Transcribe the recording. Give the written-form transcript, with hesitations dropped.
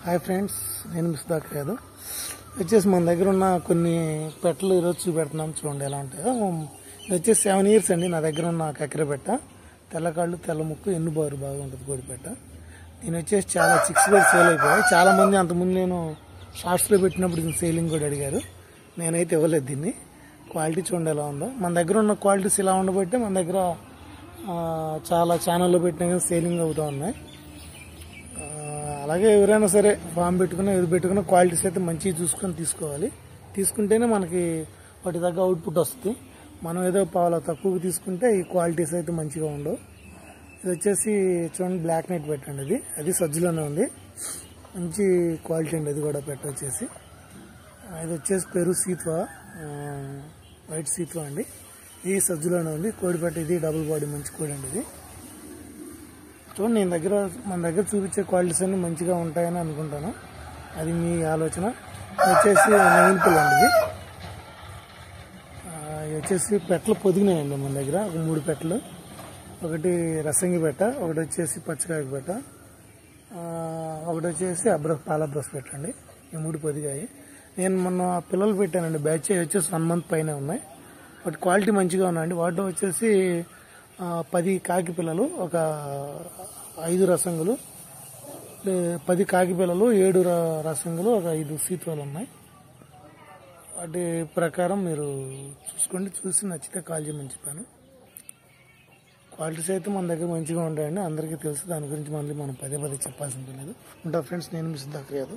Hi friends, నేను సుధాకర్ యాదవ్. వచ్చేసి మన దగ్గర ఉన్న కొన్ని పెట్టలు ఈరోజు చూపెడుతున్నాం. చూడండి ఎలా ఉంటాయో. ఇది వచ్చేసి 7 years అండి. నా దగ్గర ఉన్న కక్కెర పెట్ట, తెల్లకాళ్ళు తెల్ల ముక్కు ఎన్నుబారు బాగా ఉంటుంది కోడి పెట్ట. దీని వచ్చేసి చాలా 6 days సేల్ అయిపోయాయి. చాలా మంది అంతకుముందు నేను షార్ట్స్లో పెట్టినప్పుడు దీన్ని సేలింగ్ కూడా అడిగారు. నేనైతే ఇవ్వలేదు దీన్ని. క్వాలిటీ చూడండి ఎలా ఉందో. మన దగ్గర ఉన్న క్వాలిటీస్ ఇలా ఉండబట్టే మన దగ్గర చాలా ఛానల్లో పెట్టినా కానీ సేలింగ్ అవుతూ ఉన్నాయి. అలాగే ఎవరైనా సరే ఫామ్ పెట్టుకున్నా ఏది పెట్టుకున్నా క్వాలిటీస్ అయితే మంచిగా చూసుకొని తీసుకోవాలి. తీసుకుంటేనే మనకి వాటి తగ్గ అవుట్పుట్ వస్తుంది. మనం ఏదో పావులా తక్కువకి తీసుకుంటే ఈ క్వాలిటీస్ అయితే మంచిగా ఉండవు. ఇది వచ్చేసి చూడండి బ్లాక్ నైట్ పెట్టండి. అది సజ్జలోనే ఉంది. మంచి క్వాలిటీ అండి. అది కూడా పెట్ట వచ్చేసి ఇది వచ్చేసి పెరు సీత్వా, వైట్ సీత్వా అండి. ఇది సజ్జలోనే ఉంది. కోడి పెట్ట ఇది డబుల్ బాడీ మంచి కోడి అండి. ఇది చూడండి, మన దగ్గర చూపించే క్వాలిటీస్ అన్ని మంచిగా ఉంటాయని అనుకుంటాను. అది మీ ఆలోచన. వచ్చేసి నవీన్ పిల్ల అండి. ఇది వచ్చేసి పెట్టలు పొదిగినాయండి మన దగ్గర. 3 పెట్టలు, ఒకటి రసంగి పెట్ట, ఒకటి వచ్చేసి పచ్చకాయ పెట్ట, ఒకటి వచ్చేసి పాల బ్రష్ పెట్టండి. ఈ 3 పొదిగాయి. నేను మొన్న పిల్లలు పెట్టానండి. బ్యాచ్ వచ్చేసి 1 month పైన ఉన్నాయి. వాటి క్వాలిటీ మంచిగా ఉన్నాయండి. వాటిలో వచ్చేసి 10 కాకి పిల్లలు, ఒక 5 రసంగులు, 10 కాకి పిల్లలు, 7 రసంగులు, ఒక 5 సీత్వాలు ఉన్నాయి. వాటి ప్రకారం మీరు చూసుకోండి. చూసి నచ్చితే కాల్ చేయమని చెప్పాను. క్వాలిటీస్ అయితే మన దగ్గర మంచిగా ఉంటాయండి. అందరికీ తెలుసు. దాని గురించి మళ్ళీ మనం పదే చెప్పాల్సి ఉంటుంది. ఉంటా ఫ్రెండ్స్, నేను మీ సుధాకర్ యాదవ్.